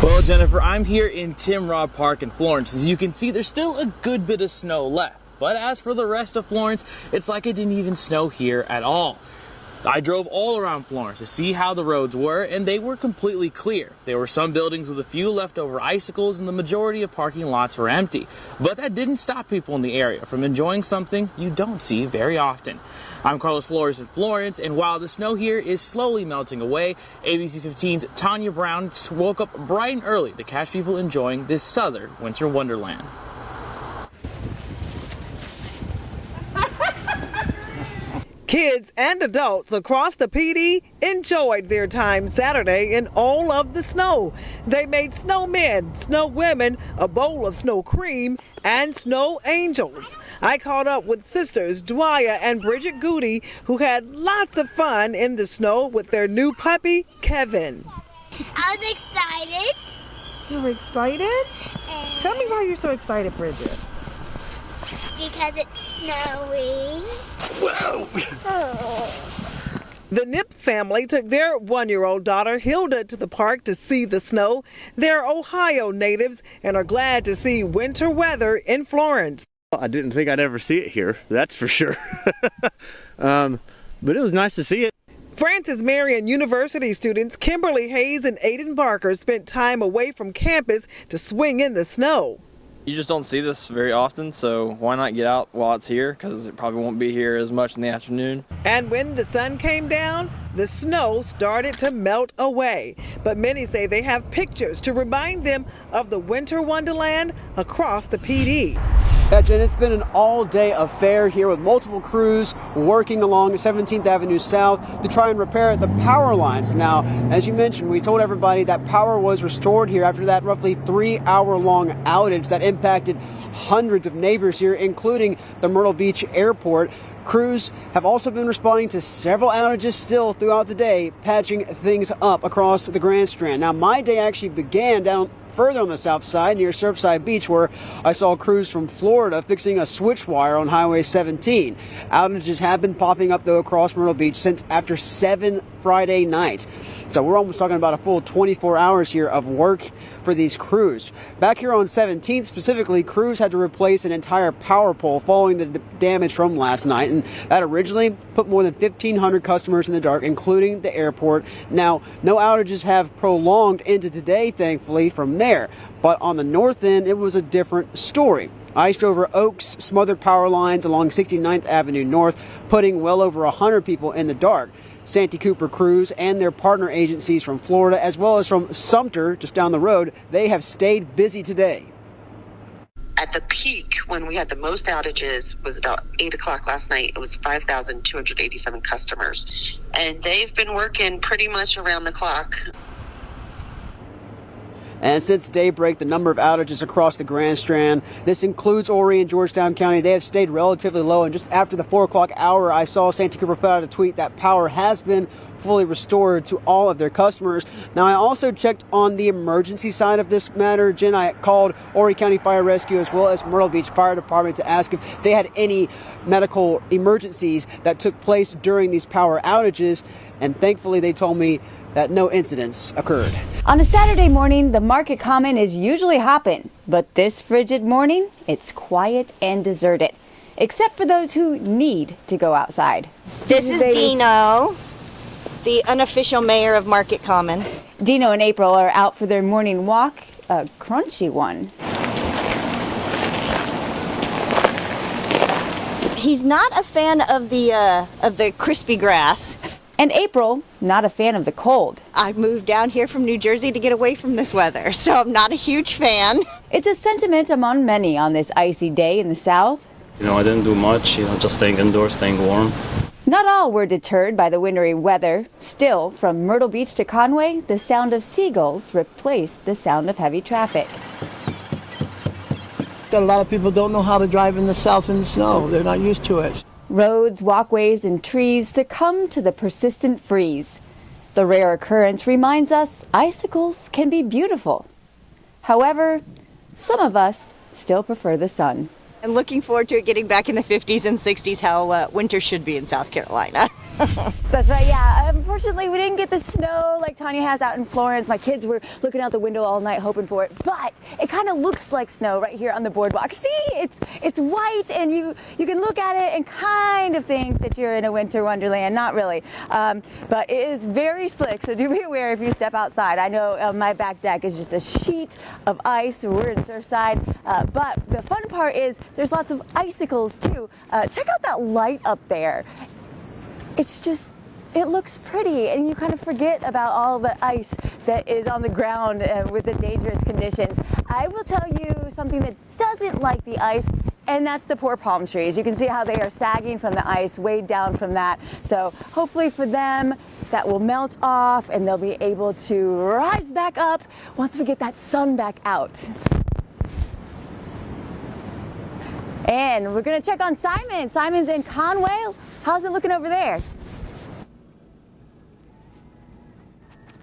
Well, Jennifer, I'm here in Timrod Park in Florence. As you can see, there's still a good bit of snow left. But as for the rest of Florence, it's like it didn't even snow here at all. I drove all around Florence to see how the roads were, and they were completely clear. There were some buildings with a few leftover icicles, and the majority of parking lots were empty. But that didn't stop people in the area from enjoying something you don't see very often. I'm Carlos Flores in Florence, and while the snow here is slowly melting away, ABC 15's Tanya Brown woke up bright and early to catch people enjoying this southern winter wonderland. Kids and adults across the Pee Dee enjoyed their time Saturday in all of the snow. They made snowmen, snow women, a bowl of snow cream, and snow angels. I caught up with sisters Dwyer and Bridget Goody, who had lots of fun in the snow with their new puppy, Kevin. I was excited. You were excited? Tell me why you're so excited, Bridget. Because it's snowing. Whoa. The Nip family took their one-year-old daughter Hilda to the park to see the snow. They're Ohio natives and are glad to see winter weather in Florence. I didn't think I'd ever see it here, that's for sure. But it was nice to see it. Francis Marion University students Kimberly Hayes and Aiden Barker spent time away from campus to swing in the snow. You just don't see this very often, so why not get out while it's here, because it probably won't be here as much in the afternoon. And when the sun came down, the snow started to melt away. But many say they have pictures to remind them of the winter wonderland across the Pee Dee. Yeah, Jen, it's been an all-day affair here with multiple crews working along 17th Avenue South to try and repair the power lines. Now, as you mentioned, we told everybody that power was restored here after that roughly 3-hour-long outage that impacted hundreds of neighbors here, including the Myrtle Beach airport. Crews have also been responding to several outages still throughout the day, patching things up across the Grand Strand. Now, my day actually began down further on the south side near Surfside Beach, where I saw crews from Florida fixing a switch wire on Highway 17. Outages have been popping up, though, across Myrtle Beach since after 7 Friday nights. So we're almost talking about a full 24 hours here of work for these crews. Back here on 17th specifically, crews had to replace an entire power pole following the damage from last night, and that originally put more than 1,500 customers in the dark, including the airport. Now, no outages have prolonged into today, thankfully, from there. But on the north end, it was a different story. Iced over oaks, smothered power lines along 69th Avenue North, putting well over 100 people in the dark. Santee Cooper crews and their partner agencies from Florida, as well as from Sumter, just down the road, they have stayed busy today. At the peak, when we had the most outages, was about 8 o'clock last night. It was 5,287 customers. And they've been working pretty much around the clock. And since daybreak, the number of outages across the Grand Strand, this includes Horry and Georgetown County, they have stayed relatively low. And just after the 4 o'clock hour, I saw Santee Cooper put out a tweet that power has been fully restored to all of their customers. Now, I also checked on the emergency side of this matter. Jen, I called Horry County Fire Rescue as well as Myrtle Beach Fire Department to ask if they had any medical emergencies that took place during these power outages. And thankfully, they told me that no incidents occurred. On a Saturday morning, the market common is usually hopping, but this frigid morning, it's quiet and deserted, except for those who need to go outside. This is Dino, the unofficial mayor of Market Common. Dino and April are out for their morning walk, a crunchy one. He's not a fan of the crispy grass. And April, not a fan of the cold. I moved down here from New Jersey to get away from this weather, so I'm not a huge fan. It's a sentiment among many on this icy day in the South. I didn't do much, just staying indoors, staying warm. Not all were deterred by the wintry weather. Still, from Myrtle Beach to Conway, the sound of seagulls replaced the sound of heavy traffic. A lot of people don't know how to drive in the South in the snow. They're not used to it. Roads, walkways, and trees succumb to the persistent freeze. The rare occurrence reminds us icicles can be beautiful. However, some of us still prefer the sun. And looking forward to it getting back in the 50s and 60s, how winter should be in South Carolina. That's right, yeah. unfortunately, we didn't get the snow like Tanya has out in Florence. My kids were looking out the window all night hoping for it, but it kind of looks like snow right here on the boardwalk. See, it's white, and you can look at it and kind of think that you're in a winter wonderland. Not really, but it is very slick, so do be aware if you step outside. I know my back deck is just a sheet of ice. We're in Surfside, but the fun part is there's lots of icicles too. Check out that light up there. It looks pretty, and you kind of forget about all the ice that is on the ground with the dangerous conditions. I will tell you something that doesn't like the ice, and that's the poor palm trees. You can see how they are sagging from the ice, weighed down from that. So hopefully for them, that will melt off and they'll be able to rise back up once we get that sun back out. And we're gonna check on Simon. Simon's in Conway. How's it looking over there?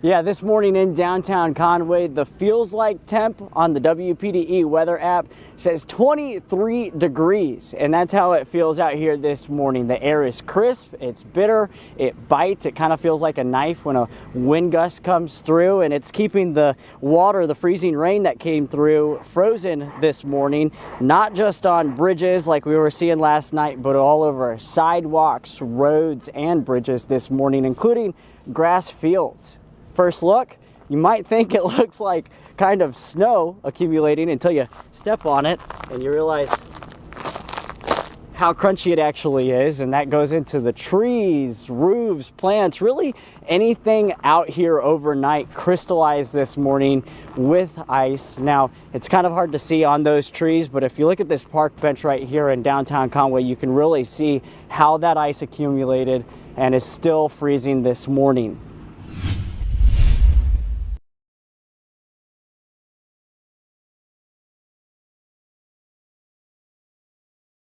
Yeah, this morning in downtown Conway, the feels like temp on the WPDE weather app says 23 degrees, and that's how it feels out here this morning. The air is crisp, it's bitter, it bites, it kind of feels like a knife when a wind gust comes through, and it's keeping the water, the freezing rain that came through, frozen this morning, not just on bridges like we were seeing last night, but all over sidewalks, roads, and bridges this morning, including grass fields. First look, you might think it looks like kind of snow accumulating until you step on it and you realize how crunchy it actually is, and that goes into the trees, roofs, plants, really anything out here overnight crystallized this morning with ice. Now, it's kind of hard to see on those trees, but if you look at this park bench right here in downtown Conway, you can really see how that ice accumulated and is still freezing this morning.